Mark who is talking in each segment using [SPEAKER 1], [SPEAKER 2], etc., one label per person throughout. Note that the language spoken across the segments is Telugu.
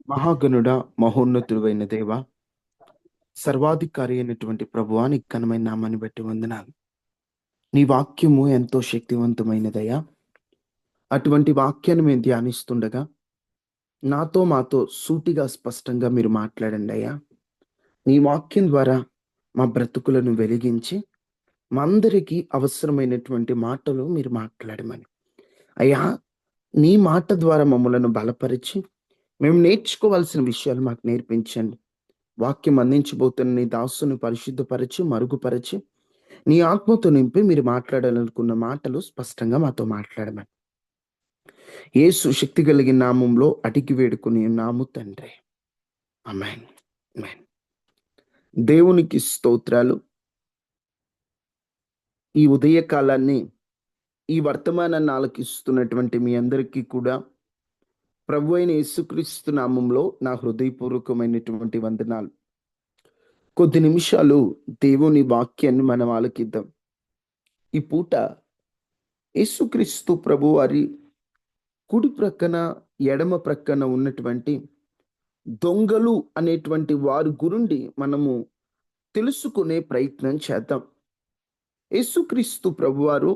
[SPEAKER 1] మహాగణుడ, మహోన్నతుడైన దేవ, సర్వాధికారి అయినటువంటి ప్రభువా, నీ ఘనమైన నామాన్ని బట్టి వందనాలు. నీ వాక్యము ఎంతో శక్తివంతమైనదయ్యా. అటువంటి వాక్యాన్ని మేము ధ్యానిస్తుండగా మాతో సూటిగా స్పష్టంగా మీరు మాట్లాడండి అయ్యా. నీ వాక్యం ద్వారా మా బ్రతుకులను వెలిగించి మా అందరికీ అవసరమైనటువంటి మాటలు మీరు మాట్లాడమని అయ్యా. నీ మాట ద్వారా మమ్మలను బలపరిచి మేము నేర్చుకోవాల్సిన విషయాలు మాకు నేర్పించండి. వాక్యం అందించబోతున్న నీ దాసుని పరిశుద్ధపరిచి మరుగుపరిచి నీ ఆత్మతో నింపి మీరు మాట్లాడాలనుకున్న మాటలు స్పష్టంగా మాతో మాట్లాడమని యేసు శక్తి కలిగిన నామంలో అడిగి వేడుకుని నాము తండ్రి, ఆమేన్. ఆమేన్. దేవునికి స్తోత్రాలు. ఈ ఉదయకాలాన్ని ఈ వర్తమానాన్ని ఆలకిస్తున్నటువంటి మీ అందరికీ కూడా ప్రభు అయిన యేసుక్రీస్తు నామంలో నా హృదయపూర్వకమైనటువంటి వందనాలు. కొద్ది నిమిషాలు దేవుని వాక్యాన్ని మనం ఆలకిద్దాం. ఈ పూట యేసుక్రీస్తు ప్రభు వారి కుడి ప్రక్కన ఎడమ ప్రక్కన ఉన్నటువంటి దొంగలు అనేటువంటి వారి గురించి మనము తెలుసుకునే ప్రయత్నం చేద్దాం. యేసుక్రీస్తు ప్రభువారు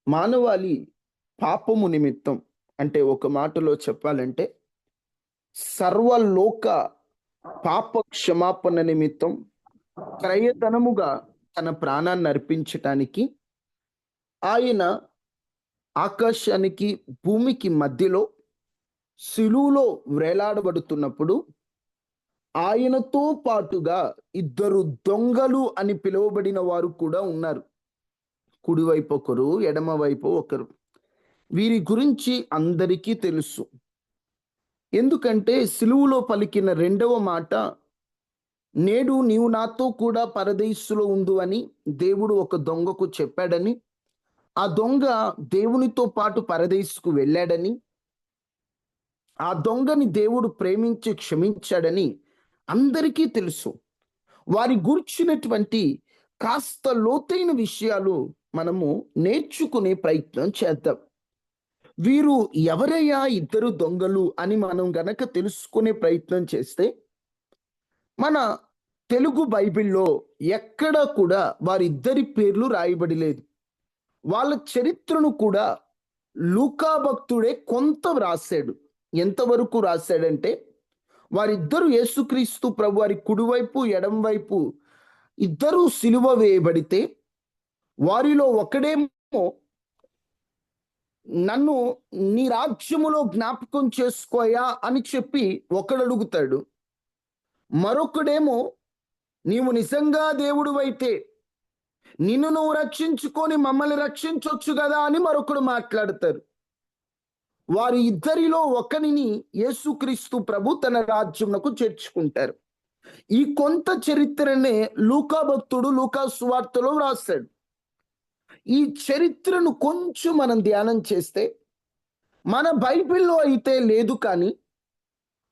[SPEAKER 1] మానవాళి పాపము నిమిత్తం, అంటే ఒక మాటలో చెప్పాలంటే సర్వలోక పాప క్షమాపణ నిమిత్తం క్రయధనముగా తన ప్రాణాన్ని అర్పించటానికి ఆయన ఆకాశానికి భూమికి మధ్యలో శిలువలో వేలాడబడుతున్నప్పుడు ఆయనతో పాటుగా ఇద్దరు దొంగలు అని పిలువబడిన వారు కూడా ఉన్నారు. కుడివైపు ఒకరు, ఎడమవైపు ఒకరు. వీరి గురించి అందరికీ తెలుసు. ఎందుకంటే శిలువలో పలికిన రెండవ మాట, నేడు నీవు నాతో కూడా పరదేశులో ఉండు అని దేవుడు ఒక దొంగకు చెప్పాడని, ఆ దొంగ దేవునితో పాటు పరదేశుకు వెళ్ళాడని, ఆ దొంగని దేవుడు ప్రేమించి క్షమించాడని అందరికీ తెలుసు. వారి గూర్చినటువంటి కాస్త లోతైన విషయాలు మనము నేర్చుకునే ప్రయత్నం చేద్దాం. వీరు ఎవరయ్యా ఇద్దరు దొంగలు అని మనం గనక తెలుసుకునే ప్రయత్నం చేస్తే, మన తెలుగు బైబిల్లో ఎక్కడా కూడా వారిద్దరి పేర్లు రాయబడి లేదు. వాళ్ళ చరిత్రను కూడా లూకా భక్తుడే కొంత రాశాడు. ఎంతవరకు రాశాడంటే, వారిద్దరు యేసుక్రీస్తు ప్రభు వారి కుడివైపు ఎడంవైపు ఇద్దరు సిలువ వేయబడితే, వారిలో ఒకడేమో నన్ను నీ రాజ్యములో జ్ఞాపకం చేసుకోయా అని చెప్పి ఒకడు అడుగుతాడు. మరొకడేమో నీవు నిజంగా దేవుడు అయితే నిన్ను నువ్వు రక్షించుకొని మమ్మల్ని రక్షించవచ్చు కదా అని మరొకడు మాట్లాడతారు. వారి ఇద్దరిలో ఒకరిని యేసుక్రీస్తు ప్రభు తన రాజ్యమునకు చేర్చుకుంటారు. ఈ కొంత చరిత్రనే లూకా భక్తుడు లూకా సువార్తలో రాశాడు. ఈ చరిత్రను కొంచెం మనం ధ్యానం చేస్తే, మన బైబిల్లో అయితే లేదు, కానీ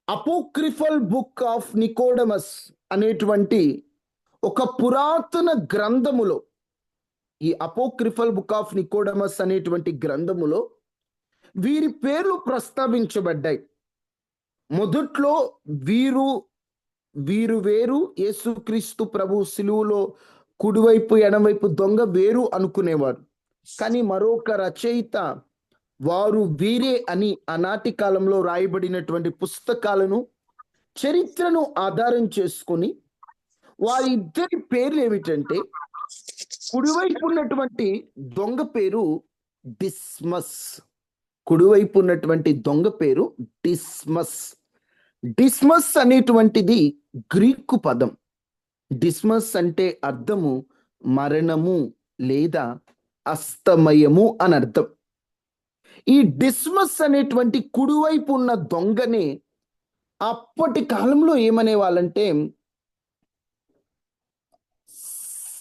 [SPEAKER 1] అపోక్రిఫల్ బుక్ ఆఫ్ నికోడమస్ అనేటువంటి ఒక పురాతన గ్రంథములో, ఈ అపోక్రిఫల్ బుక్ ఆఫ్ నికోడమస్ అనేటువంటి గ్రంథములో వీరి పేర్లు ప్రస్తావించబడ్డాయి. మొదట్లో వీరు వేరు, యేసుక్రీస్తు ప్రభు సిలువలో కుడివైపు ఎడమవైపు దొంగ వేరు అనుకునేవారు. కానీ మరొక రచయిత వారు వీరే అని ఆనాటి కాలంలో రాయబడినటువంటి పుస్తకాలను, చరిత్రను ఆధారం చేసుకొని వారిద్దరి పేర్లు ఏమిటంటే, కుడివైపు ఉన్నటువంటి దొంగ పేరు డిస్మస్. కుడివైపు ఉన్నటువంటి దొంగ పేరు డిస్మస్. డిస్మస్ అనేటువంటిది గ్రీకు పదం. డిస్మస్ అంటే అర్థము మరణము లేదా అస్తమయము అని అర్థం. ఈ డిస్మస్ అనేటువంటి కుడివైపు ఉన్న దొంగనే అప్పటి కాలంలో ఏమనే వాళ్ళంటే,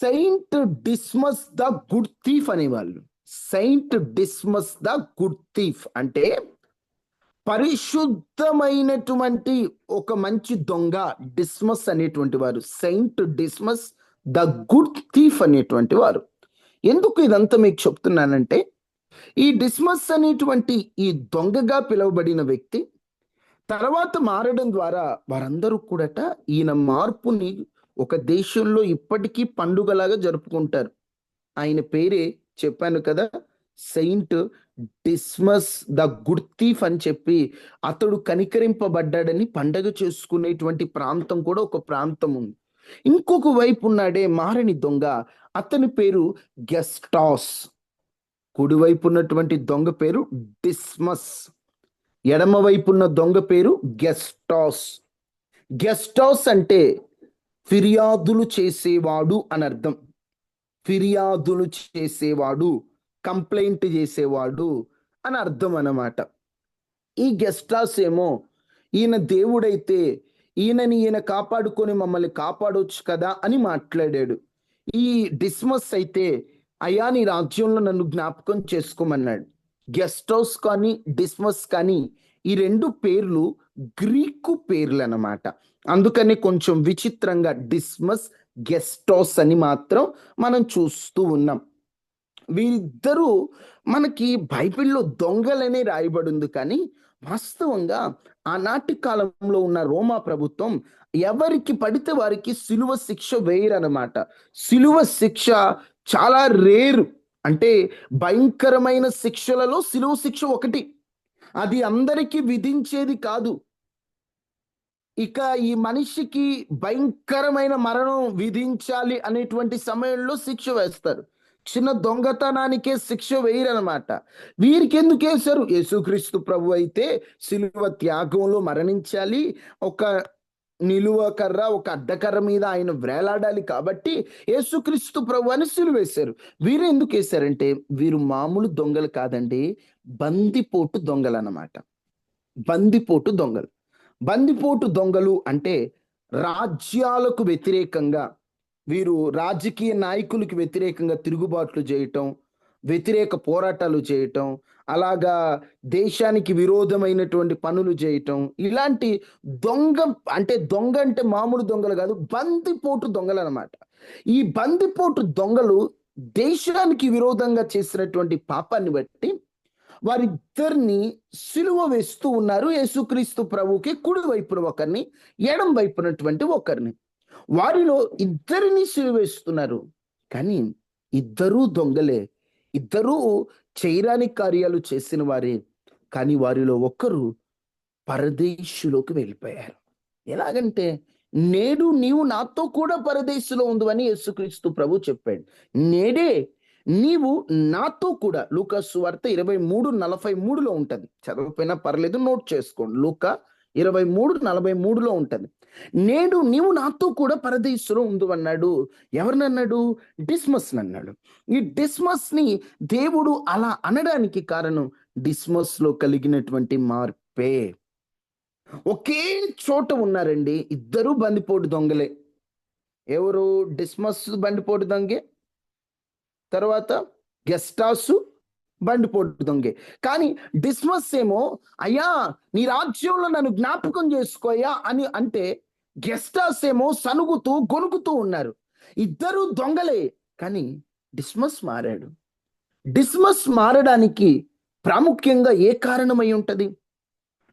[SPEAKER 1] సెయింట్ డిస్మస్ ద గుడ్ థీఫ్ అనేవాళ్ళు. సెయింట్ డిస్మస్ ద గుడ్ థీఫ్ అంటే పరిశుద్ధమైనటువంటి ఒక మంచి దొంగ డిస్మస్ అనేటువంటి వారు. సెయింట్ డిస్మస్ ద గుడ్ థీఫ్ అనేటువంటి వారు. ఎందుకు ఇదంతా మీకు చెప్తున్నానంటే, ఈ డిస్మస్ అనేటువంటి ఈ దొంగగా పిలువబడిన వ్యక్తి తర్వాత మారడం ద్వారా వారందరూ కూడాట ఈయన మార్పుని ఒక దేశంలో ఇప్పటికీ పండుగలాగా జరుపుకుంటారు. ఆయన పేరే చెప్పాను కదా, సెయింట్ డిస్మస్ ద గుడ్ థీఫ్ అని చెప్పి, అతడు కనికరింపబడ్డాడని పండగ చేసుకునేటువంటి ప్రాంతం కూడా ఒక ప్రాంతం ఉంది. ఇంకొక వైపు ఉన్నాడే మారని దొంగ, అతని పేరు గెస్టాస్. కుడివైపు ఉన్నటువంటి దొంగ పేరు డిస్మస్, ఎడమ వైపు ఉన్న దొంగ పేరు గెస్టాస్. గెస్టాస్ అంటే ఫిర్యాదులు చేసేవాడు అని అర్థం. ఫిర్యాదులు చేసేవాడు, కంప్లైంట్ చేసేవాడు అని అర్థం అన్నమాట. ఈ గెస్టాస్ ఏమో ఈయన దేవుడైతే ఈయన కాపాడుకొని మమ్మల్ని కాపాడొచ్చు కదా అని మాట్లాడాడు. ఈ డిస్మస్ అయితే అయ్యా నీ రాజ్యంలో నన్ను జ్ఞాపకం చేసుకోమన్నాడు. గెస్ట్ హౌస్ కానీ డిస్మస్ కానీ ఈ రెండు పేర్లు గ్రీకు పేర్లు అన్నమాట. అందుకని కొంచెం విచిత్రంగా డిస్మస్ గెస్టోస్ అని మాత్రం మనం చూస్తూ ఉన్నాం. వీరిద్దరూ మనకి బైబిల్లో దొంగలనే రాయబడి ఉంది, కానీ వాస్తవంగా ఆనాటి కాలంలో ఉన్న రోమా ప్రభుత్వం ఎవరికి పడితే వారికి సిలువ శిక్ష వేయరన్నమాట. సిలువ శిక్ష చాలా రేరు, అంటే భయంకరమైన శిక్షలలో సిలువ శిక్ష ఒకటి. అది అందరికీ విధించేది కాదు. ఇక ఈ మనిషికి భయంకరమైన మరణం విధించాలి అనేటువంటి సమయంలో శిక్ష వేస్తారు. చిన్న దొంగతనానికే శిక్ష వేయరనమాట. వీరికి ఎందుకు వేశారు? యేసుక్రీస్తు ప్రభు అయితే సిలువ త్యాగంలో మరణించాలి, ఒక నిలువ కర్ర ఒక అడ్డకర్ర మీద ఆయన వేలాడాలి కాబట్టి యేసుక్రీస్తు ప్రభు అని సిలువేశారు. వీరు ఎందుకు వేశారంటే వీరు మామూలు దొంగలు కాదండి, బందిపోటు దొంగలు అన్నమాట. బందిపోటు దొంగలు. బందిపోటు దొంగలు అంటే రాజ్యాలకు వ్యతిరేకంగా, వీరు రాజకీయ నాయకులకి వ్యతిరేకంగా తిరుగుబాట్లు చేయటం, వ్యతిరేక పోరాటాలు చేయటం, అలాగా దేశానికి విరోధమైనటువంటి పనులు చేయటం, ఇలాంటి దొంగ, అంటే దొంగ అంటే మామూలు దొంగలు కాదు, బందిపోటు దొంగలు అనమాట. ఈ బందిపోటు దొంగలు దేశానికి విరోధంగా చేసినటువంటి పాపాన్ని బట్టి వారిద్దరిని సిలువ వేస్తూ ఉన్నారు. యేసుక్రీస్తు ప్రభువుకి కుడి వైపున ఒకరిని, ఎడం వైపునటువంటి ఒకరిని. వారిలో ఇద్దరిని సిలువ వేస్తున్నారు. కానీ ఇద్దరూ దొంగలే, ఇద్దరూ చేయరాని కార్యాలు చేసిన వారే. కానీ వారిలో ఒకరు పరదేశులోకి వెళ్ళిపోయారు. ఎలాగంటే నేడు నీవు నాతో కూడా పరదేశంలో ఉందని యేసుక్రీస్తు ప్రభు చెప్పాడు. నేడే నీవు నాతో కూడా, లూకా సువార్త 23:43 ఉంటది. చదవకపోయినా పర్లేదు, నోట్ చేసుకోండి. లూకా 23:43 ఉంటది. నేడు నీవు నాతో కూడా పరదేశంలో ఉండు అన్నాడు. ఎవరినన్నాడు? డిస్మస్ అన్నాడు. ఈ డిస్మస్ ని దేవుడు అలా అనడానికి కారణం డిస్మస్ లో కలిగినటువంటి మార్పే. ఒకే చోట ఉన్నారండి, ఇద్దరు బందిపోటు దొంగలే. ఎవరు? డిస్మస్ బందిపోటు దొంగే, తర్వాత గెస్టాసు బండిపోటు దొంగే. కానీ డిస్మస్ ఏమో అయ్యా నీ రాజ్యంలో నన్ను జ్ఞాపకం చేసుకోయా అని అంటే, గెస్టాస్ ఏమో సనుగుతూ గొనుగుతూ ఉన్నారు. ఇద్దరు దొంగలే, కానీ డిస్మస్ మారాడు. డిస్మస్ మారడానికి ప్రాముఖ్యంగా ఏ కారణమై ఉంటది?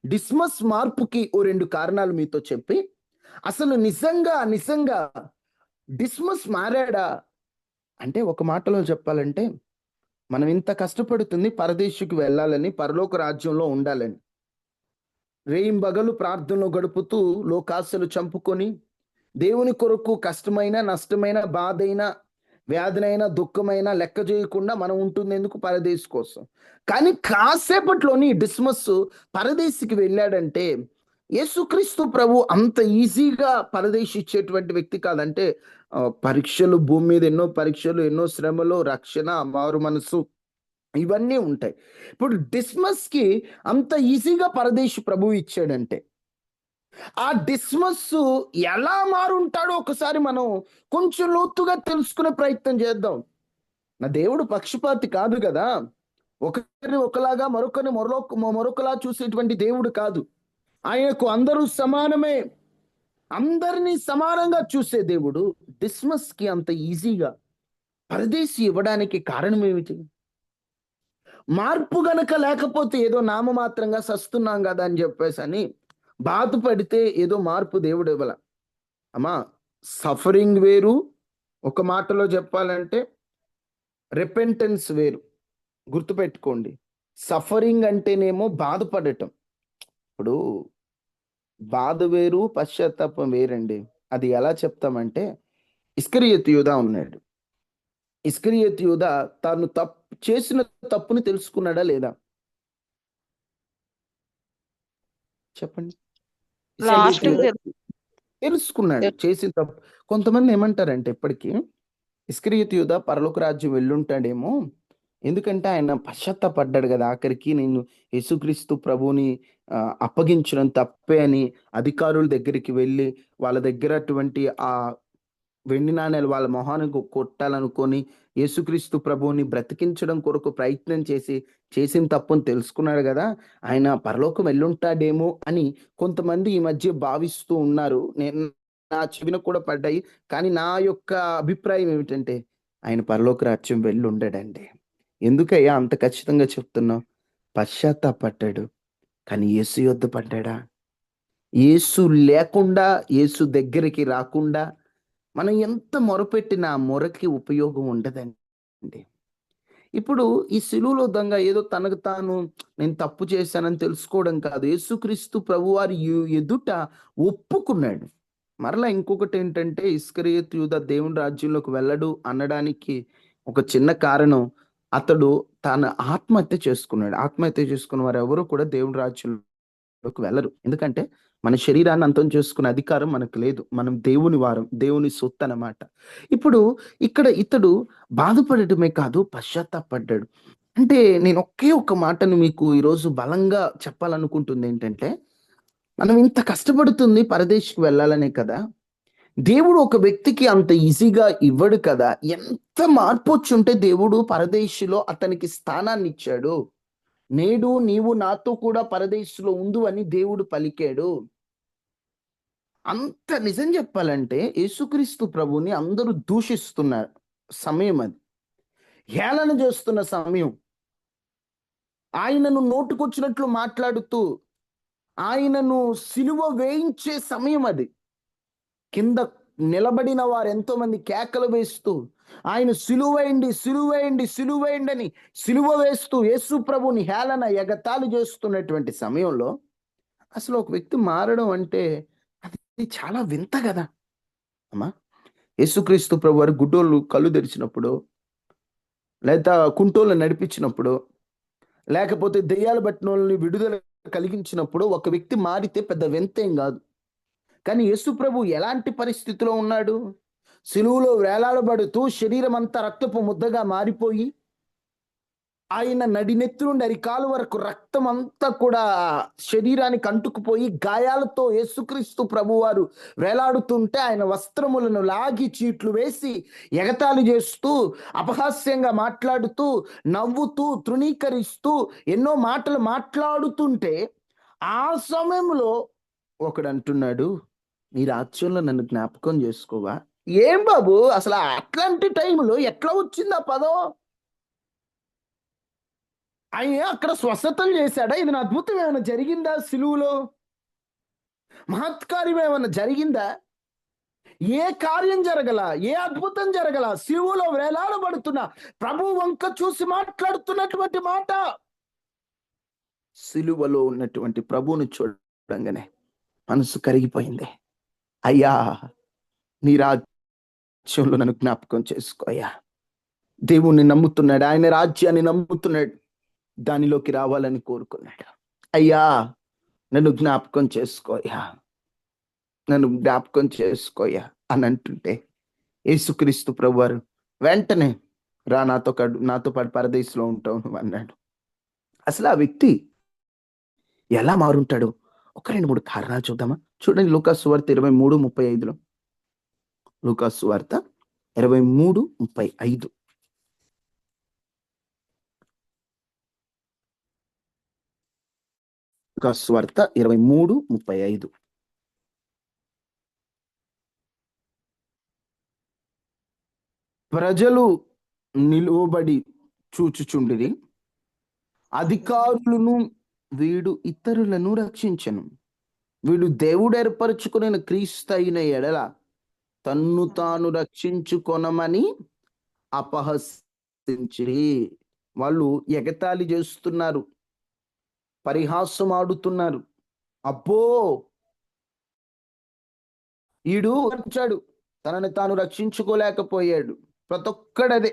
[SPEAKER 1] డిస్మస్ మార్పుకి ఓ రెండు కారణాలు మీతో చెప్పి, అసలు నిజంగా డిస్మస్ మారాడా అంటే, ఒక మాటలో చెప్పాలంటే మనం ఇంత కష్టపడుతుంది పరదేశుకి వెళ్ళాలని, పరలోక రాజ్యంలో ఉండాలని. రేయింబగలు ప్రార్థనలో గడుపుతూ లోకాశలు చంపుకొని దేవుని కొరకు కష్టమైన, నష్టమైన, బాధైన, వ్యాధినైన, దుఃఖమైన లెక్క చేయకుండా మనం ఉంటుంది ఎందుకు? పరదేశి కోసం. కానీ కాసేపట్లోని డిస్మస్ పరదేశికి వెళ్ళాడంటే, యేసుక్రీస్తు ప్రభు అంత ఈజీగా పరదేశి ఇచ్చేటువంటి వ్యక్తి కాదంటే, పరీక్షలు, భూమి మీద ఎన్నో పరీక్షలు, ఎన్నో శ్రమలు, రక్షణ, మారు మనసు, ఇవన్నీ ఉంటాయి. ఇప్పుడు డిస్మస్ కి అంత ఈజీగా పరదేశి ప్రభు ఇచ్చాడంటే, ఆ డిస్మస్ ఎలా మారుంటాడో ఒకసారి మనం కొంచెం లోతుగా తెలుసుకునే ప్రయత్నం చేద్దాం. నా దేవుడు పక్షపాతి కాదు కదా, ఒకరిని ఒకలాగా మరొకరిని మరొకలా చూసేటువంటి దేవుడు కాదు. ఆయనకు అందరూ సమానమే, అందరినీ సమానంగా చూసే దేవుడు డిస్మస్ కి అంత ఈజీగా పరదేశి ఇవ్వడానికి కారణం ఏమిటి? మార్పు గనక లేకపోతే ఏదో నామమాత్రంగా సస్తున్నాం కదా అని చెప్పేసి అని బాధపడితే ఏదో మార్పు దేవుడు ఇవ్వాల. అమ్మా, సఫరింగ్ వేరు, ఒక మాటలో చెప్పాలంటే రిపెంటెన్స్ వేరు. గుర్తుపెట్టుకోండి, సఫరింగ్ అంటేనేమో బాధపడటం. ఇప్పుడు బాధ వేరు, పశ్చాత్తాపం వేరండి. అది ఎలా చెప్తామంటే, ఇస్కరియోతు యూదా ఉన్నాడు. ఇస్కరియోతు యూదా తాను చేసిన తప్పుని తెలుసుకున్నాడా లేదా? చెప్పండి.
[SPEAKER 2] లాస్ట్
[SPEAKER 1] ఇస్కరియోతు యూదా తెలుసుకున్నాడు చేసిన తప్పు. కొంతమంది ఏమంటారంటే ఇప్పటికీ, ఇస్కరియోతు యూదా పరలోక రాజ్యం వెళ్ళుంటాడేమో, ఎందుకంటే ఆయన పశ్చాత్తాపడ్డాడు కదా ఆఖరికి, నేను యేసుక్రీస్తు ప్రభువుని అప్పగించడం తప్పే అని అధికారుల దగ్గరికి వెళ్ళి వాళ్ళ దగ్గర అటువంటి ఆ వెండి నాణేలు వాళ్ళ మొహానికి కొట్టాలనుకొని యేసుక్రీస్తు ప్రభువుని బ్రతికించడం కొరకు ప్రయత్నం చేసి చేసిన తప్పుని తెలుసుకున్నాడు కదా, ఆయన పరలోకం వెళ్ళుంటాడేమో అని కొంతమంది ఈ మధ్య భావిస్తూ ఉన్నారు. నేను నా చెవిన కూడా పడ్డాయి. కానీ నా యొక్క అభిప్రాయం ఏమిటంటే, ఆయన పరలోక రాజ్యం వెళ్ళి ఉండడండి. ఎందుకయ్యా అంత ఖచ్చితంగా చెప్తున్నావు? పశ్చాత్తాపడ్డాడు. కానీ యేసు యొద్ద పడ్డాడా? యేసు లేకుండా, యేసు దగ్గరికి రాకుండా మనం ఎంత మొరపెట్టినా ఆ మొరకి ఉపయోగం ఉండదండి. ఇప్పుడు ఈ సిలువలో దొంగ ఏదో తనకు తాను నేను తప్పు చేశానని తెలుసుకోవడం కాదు. యేసుక్రీస్తు ప్రభువారి ఎదుట ఒప్పుకున్నాడు. మరలా ఇంకొకటి ఏంటంటే, ఇస్కరియోతు యూదా దేవుని రాజ్యంలోకి వెళ్ళడు అనడానికి ఒక చిన్న కారణం, అతడు తన ఆత్మహత్య చేసుకున్నాడు. ఆత్మహత్య చేసుకున్న వారు ఎవరు కూడా దేవుని రాజ్యంలోకి వెళ్ళరు. ఎందుకంటే మన శరీరాన్ని అంతం చేసుకునే అధికారం మనకు లేదు. మనం దేవుని వారం, దేవుని సొత్తు అన్నమాట. ఇప్పుడు ఇక్కడ ఇతడు బాధపడటమే కాదు, పశ్చాత్తాపడ్డాడు. అంటే నేను ఒకే ఒక్క మాటను మీకు ఈరోజు బలంగా చెప్పాలనుకుంటుంది ఏంటంటే, మనం ఇంత కష్టపడుతుంది పరదేశికి వెళ్ళాలనే కదా. దేవుడు ఒక వ్యక్తికి అంత ఈజీగా ఇవ్వడు కదా. ఎంత మార్పు వచ్చుంటే దేవుడు పరదేశిలో అతనికి స్థానాన్ని ఇచ్చాడు. నేడు నీవు నాతో కూడా పరదేశిలో ఉండు అని దేవుడు పలికాడు. అంత నిజం చెప్పాలంటే యేసుక్రీస్తు ప్రభుని అందరూ దూషిస్తున్న సమయం అది. హేళన చేస్తున్న సమయం. ఆయనను నోటుకొచ్చినట్లు మాట్లాడుతూ ఆయనను సిలువ వేయించే సమయం అది. కింద నిలబడిన వారు ఎంతో మంది కేకలు వేస్తూ ఆయన సిలువేయండి, సిలువేయండి, సిలువేయండి అని సిలువ వేస్తూ యేసు ప్రభుని హేళన ఎగతాళి చేస్తున్నటువంటి సమయంలో అసలు ఒక వ్యక్తి మారడం అంటే అది చాలా వింత కదా అమ్మా. యేసుక్రీస్తు ప్రభు వారు గుడ్డోళ్ళు కళ్ళు తెరిచినప్పుడు, లేదా కుంటోళ్ళు నడిపించినప్పుడు, లేకపోతే దెయ్యాలు పట్టిన వాళ్ళని విడుదల కలిగించినప్పుడు ఒక వ్యక్తి మారితే పెద్ద వింతేం కాదు. కానీ యేసు ప్రభు ఎలాంటి పరిస్థితిలో ఉన్నాడు? సిలువలో వేలాడబడుతూ శరీరం అంతా రక్తపు ముద్దగా మారిపోయి, ఆయన నడినెత్తి నుండి అరికాలు వరకు రక్తం అంతా కూడా శరీరానికి అంటుకుపోయి గాయాలతో యేసుక్రీస్తు ప్రభువారు వేలాడుతుంటే ఆయన వస్త్రములను లాగి చీట్లు వేసి ఎగతాళి చేస్తూ అపహాస్యంగా మాట్లాడుతూ నవ్వుతూ తృణీకరిస్తూ ఎన్నో మాటలు మాట్లాడుతుంటే, ఆ సమయంలో ఒకడు అంటున్నాడు, నీ రాజ్యంలో నన్ను జ్ఞాపకం చేసుకోవా? ఏం బాబు, అసలు అట్లాంటి టైంలో ఎట్లా వచ్చింది ఆ పదం? ఆయన అక్కడ స్వస్థతలు చేశాడా? ఇది అద్భుతం ఏమైనా జరిగిందా? సిలువులో మహత్కార్యం ఏమైనా జరిగిందా? ఏ కార్యం జరగల, ఏ అద్భుతం జరగల. సిలువలో వేలాడబడుతున్న ప్రభు వంక చూసి మాట్లాడుతున్నటువంటి మాట. సిలువలో ఉన్నటువంటి ప్రభువును చూడంగానే మనసు కరిగిపోయింది. అయ్యా, నీ రాజ్యంలో నన్ను జ్ఞాపకం చేసుకోయ్యా. దేవుణ్ణి నమ్ముతున్నాడు, ఆయన రాజ్యాన్ని నమ్ముతున్నాడు, దానిలోకి రావాలని కోరుకున్నాడు. అయ్యా, నన్ను జ్ఞాపకం చేసుకోయ్యా, నన్ను జ్ఞాపకం చేసుకోయ్యా అని అంటుంటే యేసుక్రీస్తు ప్రభువారు వెంటనే రా, నాతో పాటు పరదేశంలో ఉంటావు నువ్వు అన్నాడు. అసలు ఆ వ్యక్తి ఎలా మారుంటాడు? ఒక 2-3 కారణాలు చూద్దామా? చూడండి, లూకాసు సువార్త 23:35. లూకాసు సువార్త 23:35. లూకాసు సువార్త 23:35. ప్రజలు నిలువబడి చూచుచుండిరి, అధికారులను వీడు ఇతరులను రక్షించను, వీడు దేవుడు ఏర్పరచుకుని క్రీస్తు అయిన ఎడల తన్ను తాను రక్షించుకొనమని అపహసించిరి. వాళ్ళు ఎగతాళి చేస్తున్నారు, పరిహాసం ఆడుతున్నారు. అబ్బో, ఈడు వచ్చాడు, తనని తాను రక్షించుకోలేకపోయాడు. ప్రతి ఒక్కడదే,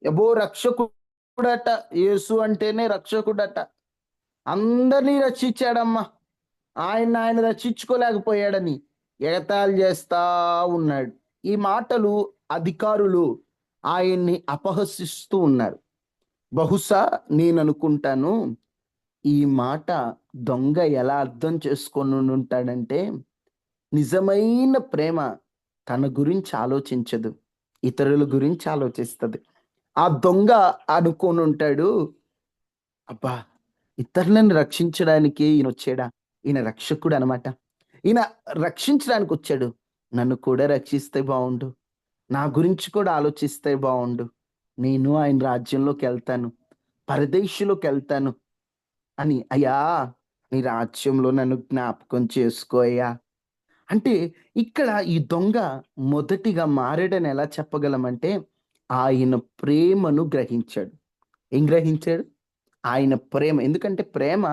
[SPEAKER 1] అబ్బో రక్షకుడట, యేసు అంటేనే రక్షకుడట, అందరినీ రక్షించాడమ్మా, ఆయన రక్షించుకోలేకపోయాడని ఎగతాళి చేస్తా ఉన్నాడు. ఈ మాటలు అధికారులు ఆయన్ని అపహసిస్తూ ఉన్నారు. బహుశా నేను అనుకుంటాను, ఈ మాట దొంగ ఎలా అర్థం చేసుకొని ఉంటాడంటే, నిజమైన ప్రేమ తన గురించి ఆలోచించదు, ఇతరుల గురించి ఆలోచిస్తుంది. ఆ దొంగ అనుకొని ఉంటాడు, అబ్బా ఇతరులను రక్షించడానికి ఈయన వచ్చాడా, ఈయన రక్షకుడు అనమాట, ఈయన రక్షించడానికి వచ్చాడు, నన్ను కూడా రక్షిస్తే బాగుండు, నా గురించి కూడా ఆలోచిస్తే బాగుండు, నేను ఆయన రాజ్యంలోకి వెళ్తాను, పరదేశంలోకి వెళ్తాను అని. అయ్యా నీ రాజ్యంలో నన్ను జ్ఞాపకం చేసుకోయ్యా అంటే, ఇక్కడ ఈ దొంగ మొదటిగా మారాడని ఎలా చెప్పగలమంటే, ఆయన ప్రేమను గ్రహించాడు. ఏం గ్రహించాడు? ఆయన ప్రేమ. ఎందుకంటే ప్రేమ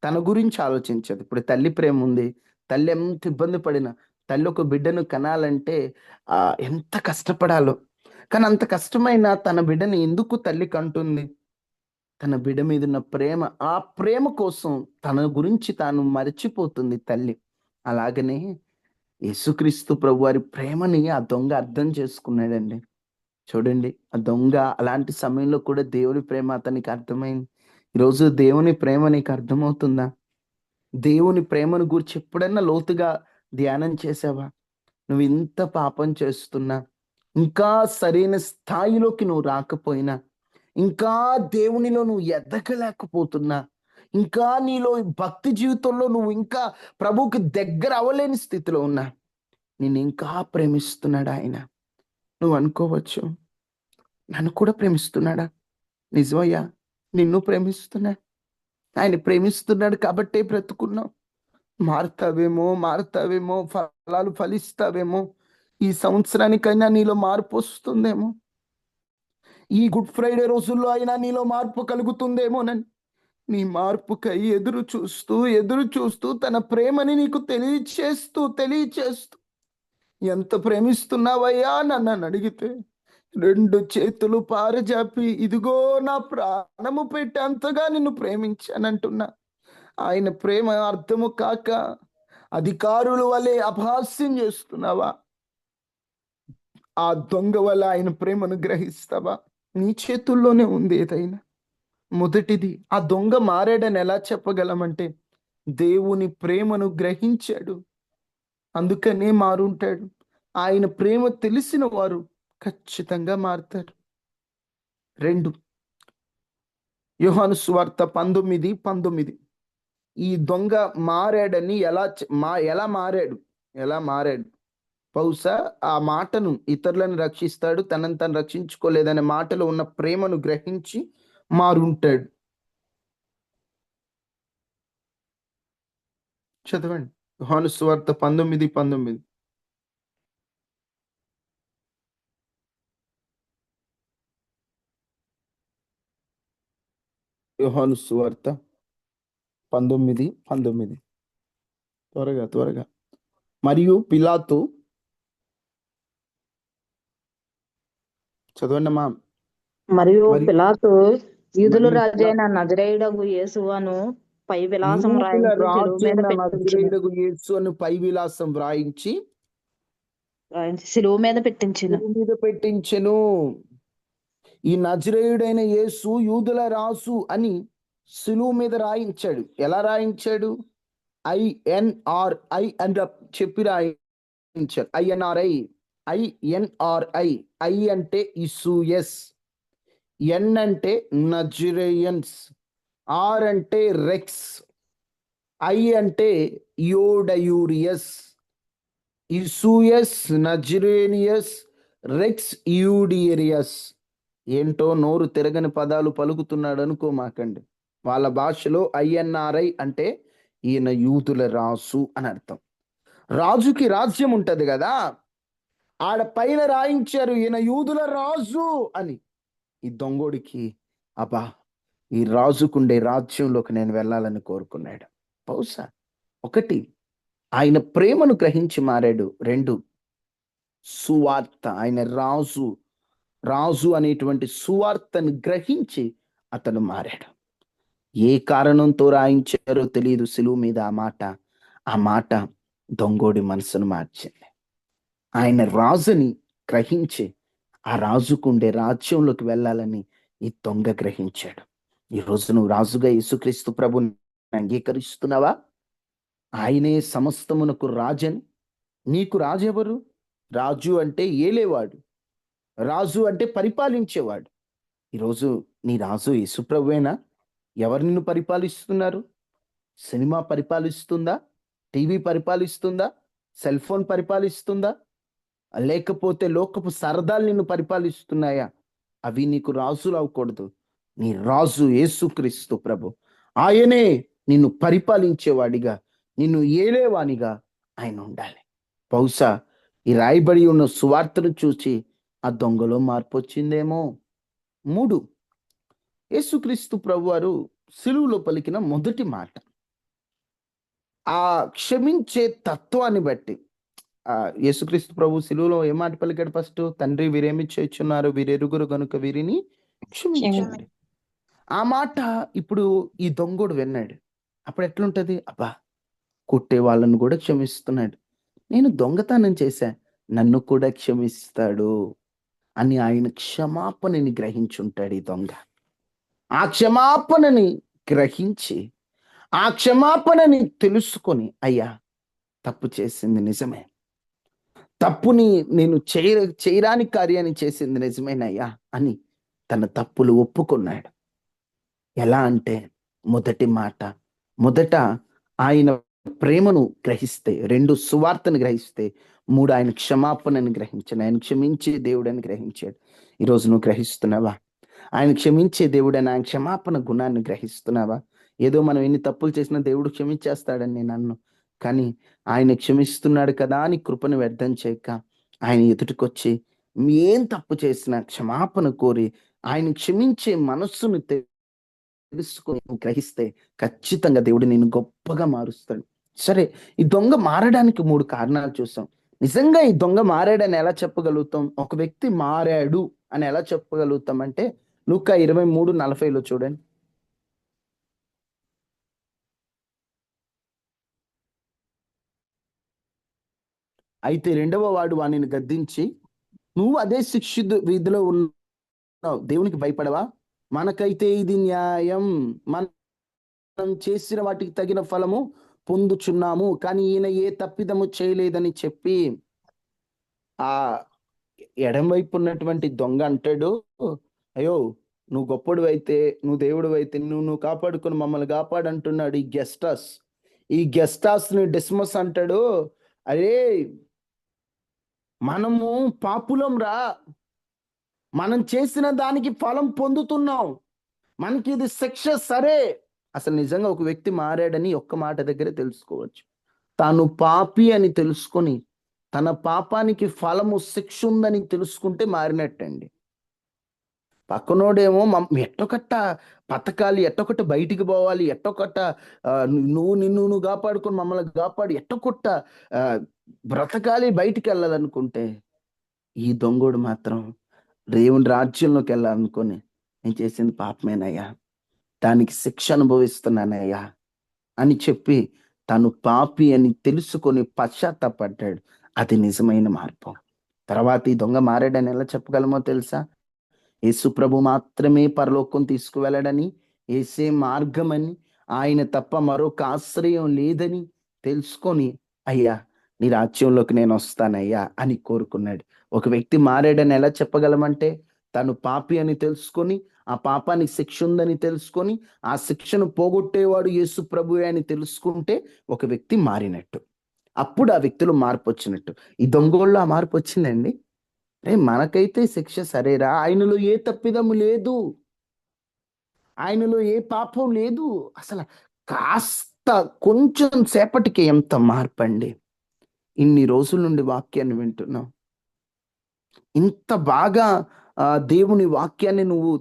[SPEAKER 1] తన గురించి ఆలోచించదు. ఇప్పుడు తల్లి ప్రేమ ఉంది, తల్లి ఎంత ఇబ్బంది పడినా, తల్లి ఒక బిడ్డను కనాలంటే ఎంత కష్టపడాలో, కానీ అంత కష్టమైన తన బిడ్డని ఎందుకు తల్లి కంటుంది? తన బిడ్డ మీద ఉన్న ప్రేమ, ఆ ప్రేమ కోసం తన గురించి తాను మర్చిపోతుంది తల్లి. అలాగనే యేసుక్రీస్తు ప్రభు వారి ప్రేమని ఆ దొంగ అర్థం చేసుకున్నాడండి. చూడండి, ఆ దొంగ అలాంటి సమయంలో కూడా దేవుని ప్రేమ అతనికి అర్థమైంది. ఈరోజు దేవుని ప్రేమ నీకు అర్థమవుతుందా? దేవుని ప్రేమను గురించి ఎప్పుడన్నా లోతుగా ధ్యానం చేసావా? నువ్వు ఇంత పాపం చేస్తున్నా, ఇంకా సరైన స్థాయిలోకి నువ్వు రాకపోయినా, ఇంకా దేవునిలో నువ్వు ఎదగలేకపోతున్నా, ఇంకా నీలో భక్తి జీవితంలో నువ్వు ఇంకా ప్రభువుకి దగ్గర అవ్వలేని స్థితిలో ఉన్నా, నిన్ను ఇంకా ప్రేమిస్తున్నాడు ఆయన. నువ్వు అనుకోవచ్చు, నన్ను కూడా ప్రేమిస్తున్నాడా? నిజమయ్యా, నిన్ను ప్రేమిస్తున్నాడు. ఆయన ప్రేమిస్తున్నాడు కాబట్టే బ్రతుకున్నావు. మారుతావేమో, ఫలాలు ఫలిస్తావేమో, ఈ సంవత్సరానికైనా నీలో మార్పు వస్తుందేమో, ఈ గుడ్ ఫ్రైడే రోజుల్లో అయినా నీలో మార్పు కలుగుతుందేమోనని నీ మార్పుకై ఎదురు చూస్తూ తన ప్రేమని నీకు తెలియచేస్తూ ఎంత ప్రేమిస్తున్నావయ్యా నన్ను అడిగితే, రెండు చేతులు పారజాపి ఇదిగో నా ప్రాణము పెట్టేంతగా నిన్ను ప్రేమించానంటున్నా. ఆయన ప్రేమ అర్థము కాక అధికారుల వలె అపహాస్యం చేస్తున్నావా? ఆ దొంగ వల్ల ఆయన ప్రేమను గ్రహిస్తావా? నీ చేతుల్లోనే ఉంది ఏదైనా. మొదటిది, ఆ దొంగ మారాడని ఎలా చెప్పగలమంటే, దేవుని ప్రేమను గ్రహించాడు, అందుకనే మారుంటాడు. ఆయన ప్రేమ తెలిసిన వారు ఖచ్చితంగా మారుతారు. 2 యోహాను సువార్త 19:19. ఈ దొంగ మారాడని ఎలా మారాడు? బహుశా ఆ మాటను, ఇతరులను రక్షిస్తాడు, తనను తను రక్షించుకోలేదనే మాటలో ఉన్న ప్రేమను గ్రహించి మారుంటాడు. చదవండి, యోహాను సువార్త 19:19. యోహాను సువార్త 19:19. త్వరగా. మరియు పిలాతు, చదవండమ్మా.
[SPEAKER 2] మరియు పిలాతు యూదుల రాజైన నజరేయుడగు యేసువను పై విలాసం
[SPEAKER 1] వ్రాయించి
[SPEAKER 2] శిలువ మీద పెట్టించెను.
[SPEAKER 1] ఈ నజరేయుడైన యేసు యూదుల రాసు అని శిలువ మీద రాయించాడు. ఎలా రాయించాడు? INRI అని చెప్పి రాయించాడు. INRI. ఐ అంటే ఇసూయస్, ఎన్ అంటే నజరేయన్స్, ఆర్ అంటే రెక్స్, ఐ అంటే యోడయూరియస్. ఇసూయస్, నజరేనియస్, రెక్స్ యూడియరియస్. ఏంటో నోరు తిరగని పదాలు పలుకుతున్నాడు అనుకోమాకండి. వాళ్ళ భాషలో INRI అంటే ఈయన యూదుల రాజు అని అర్థం. రాజుకి రాజ్యం ఉంటది కదా, ఆడ పైన రాయించారు ఈయన యూదుల రాజు అని. ఈ దొంగోడికి అబ్బా, ఈ రాజుకుండే రాజ్యంలోకి నేను వెళ్ళాలని కోరుకున్నాడు. బహుశా ఒకటి, ఆయన ప్రేమను గ్రహించి మారాడు. రెండు, సువార్త, ఆయన రాజు రాజు అనేటువంటి సువార్తను గ్రహించి అతను మారాడు. ఏ కారణంతో రాయించారో తెలియదు సిలువ మీద ఆ మాట దొంగోడి మనసును మార్చింది. ఆయన రాజుని గ్రహించి ఆ రాజుకుండే రాజ్యంలోకి వెళ్ళాలని ఈ దొంగ గ్రహించాడు. ఈరోజు నువ్వు రాజుగా యేసుక్రీస్తు ప్రభుని అంగీకరిస్తున్నావా? ఆయనే సమస్తమునకు రాజని. నీకు రాజు ఎవరు? రాజు అంటే ఏలేవాడు, రాజు అంటే పరిపాలించేవాడు. ఈరోజు నీ రాజు యేసుప్రభువేనా? ఎవరు నిన్ను పరిపాలిస్తున్నారు? సినిమా పరిపాలిస్తుందా? టీవీ పరిపాలిస్తుందా? సెల్ ఫోన్ పరిపాలిస్తుందా? లేకపోతే లోకపు సరదాలు నిన్ను పరిపాలిస్తున్నాయా? అవి నీకు రాజులు అవ్వకూడదు. నీ రాజు యేసుక్రీస్తు ప్రభు. ఆయనే నిన్ను పరిపాలించేవాడిగా, నిన్ను ఏలేవానిగా ఆయన ఉండాలి. బహుశా ఈ రాయబడి ఉన్న సువార్తను చూసి ఆ దొంగలో మార్పు వచ్చిందేమో. మూడు, యేసుక్రీస్తు ప్రభు వారు సిలువలో పలికిన మొదటి మాట, ఆ క్షమించే తత్వాన్ని బట్టి. యేసుక్రీస్తు ప్రభు సిలువలో ఏ మాట పలికాడు? ఫస్ట్, తండ్రి వీరేమి చేయుచున్నారు, వీరెరుగురు గనుక వీరిని క్షమించండి. ఆ మాట ఇప్పుడు ఈ దొంగోడు విన్నాడు. అప్పుడు ఎట్లుంటది? అబ్బా, కొట్టే వాళ్ళను కూడా క్షమిస్తున్నాడు, నేను దొంగతనం చేశా, నన్ను కూడా క్షమిస్తాడు అని ఆయన క్షమాపణని గ్రహించుంటాడు ఈ దొంగ. ఆ క్షమాపణని గ్రహించి, ఆ క్షమాపణని తెలుసుకొని, అయ్యా తప్పు చేసింది నిజమే, తప్పుని నేను చేయరాని కార్యాన్ని చేసింది నిజమేనయ్యా అని తన తప్పులు ఒప్పుకున్నాడు. ఎలా అంటే, మొదటి మాట, మొదట ఆయన ప్రేమను గ్రహిస్తే, రెండు సువార్తను గ్రహిస్తే, మూడు ఆయన క్షమాపణని గ్రహించాడు. ఆయన క్షమించే దేవుడని గ్రహించాడు. ఈరోజు నువ్వు గ్రహిస్తున్నావా? ఆయన క్షమించే దేవుడని, ఆయన క్షమాపణ గుణాన్ని గ్రహిస్తున్నావా? ఏదో మనం ఎన్ని తప్పులు చేసినా దేవుడు క్షమించేస్తాడని నేను అన్ను, కానీ ఆయన క్షమిస్తున్నాడు కదా అని కృపను వ్యర్థం చేయక ఆయన ఎదుటికొచ్చి ఏం తప్పు చేసినా క్షమాపణ కోరి ఆయన క్షమించే మనస్సును తెలుసుకొని గ్రహిస్తే ఖచ్చితంగా దేవుడు నేను గొప్పగా మారుస్తాడు. సరే, ఈ దొంగ మారడానికి మూడు కారణాలు చూసాం. నిజంగా ఈ దొంగ మారాడని ఎలా చెప్పగలుగుతాం? ఒక వ్యక్తి మారాడు అని ఎలా చెప్పగలుగుతాం అంటే, లూకా 23:40 చూడండి. అయితే రెండవ వాడు వానిని గద్దించి, నువ్వు అదే వీధిలో ఉన్నావు, దేవునికి భయపడవా? మనకైతే ఇది న్యాయం, మనం చేసిన వాటికి తగిన ఫలము పొందుచున్నాము, కానీ ఈయన ఏ తప్పిదము చేయలేదని చెప్పి ఆ ఎడం వైపు ఉన్నటువంటి దొంగ అంటాడు, అయ్యో నువ్వు గొప్పడు అయితే, నువ్వు దేవుడు అయితే నువ్వు కాపాడుకుని మమ్మల్ని కాపాడంటున్నాడు ఈ గెస్టాస్ ని డిస్మస్ అంటాడు. అరే, మనము పాపులం రా, మనం చేసిన దానికి ఫలం పొందుతున్నాం, మనకి ఇది శిక్ష. సరే, అసలు నిజంగా ఒక వ్యక్తి మారాడని ఒక్క మాట దగ్గర తెలుసుకోవచ్చు. తాను పాపి అని తెలుసుకొని తన పాపానికి ఫలము శిక్ష ఉందని తెలుసుకుంటే మారినట్టండి. పక్కనోడేమో ఎట్టొకట్ట పథకాలు, ఎట్టొకట్ట బయటికి పోవాలి, ఎట్టొకట్ట నిన్ను కాపాడుకొని మమ్మల్ని కాపాడు, ఎట్టొకట్ట బ్రతకాలి, బయటికి వెళ్ళాలనుకుంటే, ఈ దొంగోడు మాత్రం దేవుని రాజ్యంలోకి వెళ్ళాలనుకొని, నేను చేసింది పాపమేనయ్యా, దానికి శిక్ష అనుభవిస్తున్నానయ్యా అని చెప్పి తను పాపి అని తెలుసుకొని పశ్చాత్తాపడ్డాడు. అది నిజమైన మార్పు. తర్వాత ఈ దొంగ మారాడని ఎలా చెప్పగలమో తెలుసా? యేసు ప్రభు మాత్రమే పరలోకం తీసుకువెళ్ళడని, యేసే మార్గమని, ఆయన తప్ప మరొక ఆశ్రయం లేదని తెలుసుకొని, అయ్యా నీ రాజ్యంలోకి నేను వస్తానయ్యా అని కోరుకున్నాడు. ఒక వ్యక్తి మారాడని ఎలా చెప్పగలమంటే, తను పాపి అని తెలుసుకొని, ఆ పాపానికి శిక్ష ఉందని తెలుసుకొని, ఆ శిక్షను పోగొట్టేవాడు యేసు ప్రభువే అని తెలుసుకుంటే ఒక వ్యక్తి మారినట్టు. అప్పుడు ఆ వ్యక్తిలో మార్పు వచ్చినట్టు. ఈ దొంగోళ్ళలో ఆ మార్పు వచ్చిందండి. మనకైతే శిక్ష సరేరా, ఆయనలో ఏ తప్పిదము లేదు, ఆయనలో ఏ పాపం లేదు, అసలు కొంచెం సేపటికి ఎంత మార్పండి. ఇన్ని రోజుల నుండి వాక్యాన్ని వింటున్నావు, ఇంత బాగా దేవుని వాక్యాన్ని నువ్వు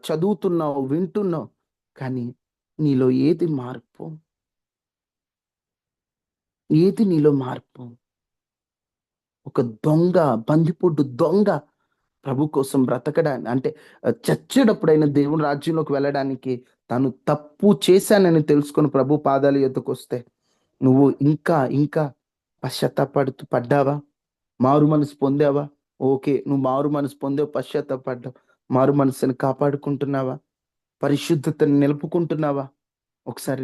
[SPEAKER 1] చదువుతున్నావు, వింటున్నావు, కానీ నీలో ఏది మార్పు? ఏది నీలో మార్పు? ఒక దొంగ, బందిపోటు దొంగ ప్రభు కోసం బ్రతకడానికి, అంటే చచ్చేటప్పుడైనా దేవుని రాజ్యంలోకి వెళ్ళడానికి తాను తప్పు చేశానని తెలుసుకొని ప్రభు పాదాల యొద్దకు వస్తే నువ్వు ఇంకా ఇంకా పడ్డావా? మారు మనసు పొందావా? ఓకే, నువ్వు మారు మనసు పొందావు, పశ్చాత్తాపడ్డావు. మారు మనసుని కాపాడుకుంటున్నావా? పరిశుద్ధతను నిలుపుకుంటున్నావా? ఒకసారి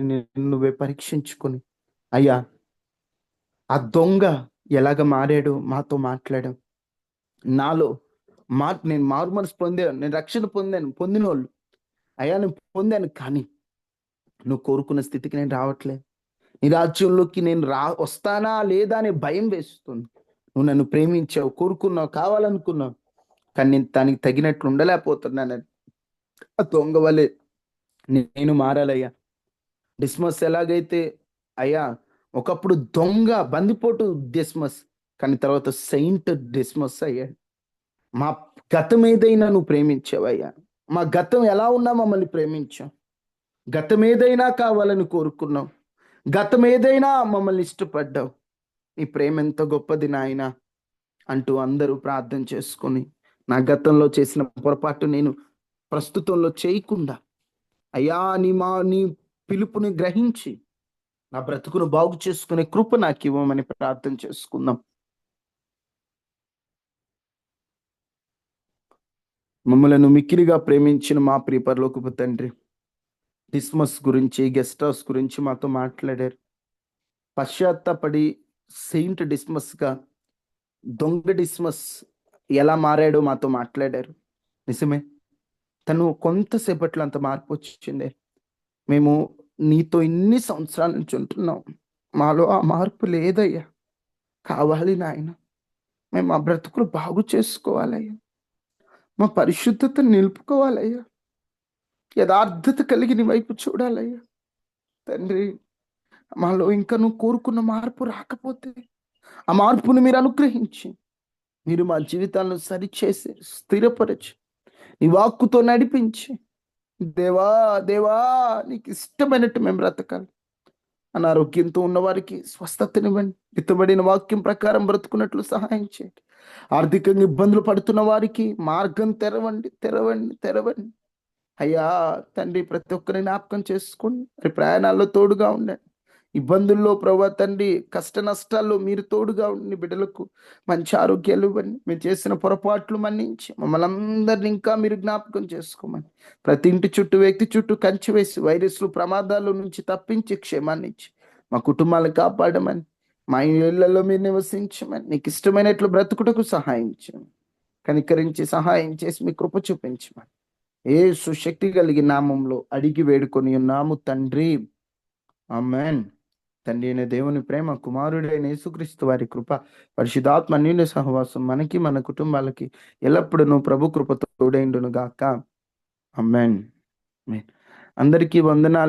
[SPEAKER 1] నువ్వే పరీక్షించుకొని, అయ్యా ఆ దొంగ ఎలాగ మారాడు మాతో మాట్లాడాం. నాలో నేను మారు మనసు పొందాను, నేను రక్షణ పొందిన వాళ్ళు అయ్యా, నేను పొందాను, కానీ నువ్వు కోరుకున్న స్థితికి నేను రావట్లేదు. నీ రాజ్యంలోకి నేను వస్తానా లేదా అనే భయం వేస్తుంది. నువ్వు నన్ను ప్రేమించావు, కోరుకున్నావు, కావాలనుకున్నావు, కానీ నేను దానికి తగినట్లు ఉండలేకపోతున్నానని ఆ దొంగ వలె నేను మారాలయ్యా. డిస్మస్ ఎలాగైతే అయ్యా ఒకప్పుడు దొంగ, బందిపోటు డిస్మస్, కానీ తర్వాత సెయింట్ డిస్మస్ అయ్యాడు. మా గతం ఏదైనా నువ్వు ప్రేమించావయ్యా. మా గతం ఎలా ఉన్నా మమ్మల్ని ప్రేమించావు. గతం ఏదైనా కావాలని కోరుకున్నావు. గతం ఏదైనా మమ్మల్ని ఇష్టపడ్డావు. నీ ప్రేమ ఎంత గొప్పది నాయనా అంటూ అందరూ ప్రార్థన చేసుకొని, నా గతంలో చేసిన పొరపాటు నేను ప్రస్తుతంలో చేయకుండా అయ్యా నీ పిలుపుని గ్రహించి నా బ్రతుకును బాగు చేసుకునే కృప నాకు ఇవ్వమని ప్రార్థన చేసుకుందాం. మమ్మలను మిక్కిలిగా ప్రేమించిన మా ప్రియ పరలోకపు తండ్రి, డిస్మస్ గురించి, గెస్ట్ హౌస్ గురించి మాతో మాట్లాడారు. పశ్చాత్తాపడి సెయింట్ డిస్మస్గా దొంగ డిస్మస్ ఎలా మారాడో మాతో మాట్లాడారు. నిజమే, తను కొంతసేపట్లో అంత మార్పు వచ్చింది. మేము నీతో ఇన్ని సంవత్సరాల నుంచి ఉంటున్నాం, మాలో ఆ మార్పు లేదయ్యా. కావాలి నాయన, మేము మా బ్రతుకులు బాగు చేసుకోవాలయ్యా, మా పరిశుద్ధతను నిలుపుకోవాలయ్యా, యథార్థత కలిగి నీ వైపు చూడాలయ్యా. తండ్రి, మాలో ఇంకా నువ్వు కోరుకున్న మార్పు రాకపోతే ఆ మార్పును మీరు అనుగ్రహించి, మీరు మా జీవితాలను సరిచేసి స్థిరపరచి నీ వాక్కుతో నడిపించి, దేవా దేవా నీకు ఇష్టమైనట్టు మేము బ్రతకాలి. అనారోగ్యంతో ఉన్నవారికి స్వస్థతనివ్వండి. విత్తబడిన వాక్యం ప్రకారం బ్రతుకున్నట్లు సహాయం చేయండి. ఆర్థికంగా ఇబ్బందులు పడుతున్న వారికి మార్గం తెరవండి, తెరవండి, తెరవండి. అయ్యా తండ్రి, ప్రతి ఒక్కరిని జ్ఞాపకం చేసుకోండి. మరి ప్రయాణాల్లో తోడుగా ఉండండి. ఇబ్బందుల్లో ప్రభా తండ్రి, కష్ట నష్టాల్లో మీరు తోడుగా ఉండి బిడ్డలకు మంచి ఆరోగ్యాలు ఇవ్వండి. మీరు చేసిన పొరపాట్లు మన్నించి మమ్మల్ని అందరినీ ఇంకా మీరు జ్ఞాపకం చేసుకోమని, ప్రతి ఇంటి చుట్టూ, వ్యక్తి చుట్టూ కంచె వేసి వైరస్లు, ప్రమాదాల నుంచి తప్పించి క్షేమాన్ని ఇచ్చి మా కుటుంబాలను కాపాడమని, మా ఇళ్లలో మీరు నివసించమని, నీకు ఇష్టమైనట్లు బ్రతుకుటకు సహాయం చేయమని, కనికరించి సహాయం చేసి మీ కృప చూపించమని యేసు శక్తి కలిగిన నామంలో అడిగి వేడుకొని ఉన్నాము తండ్రి, ఆమేన్. తండ్రి అయిన దేవుని ప్రేమ, కుమారుడైన యేసుక్రీస్తు వారి కృప, పరిశుద్ధాత్మ అన్యోన్య సహవాసం మనకి మన కుటుంబాలకి ఎల్లప్పుడూ ప్రభు కృపతో తోడైండును గాక. ఆమేన్. అందరికీ వందనాలు.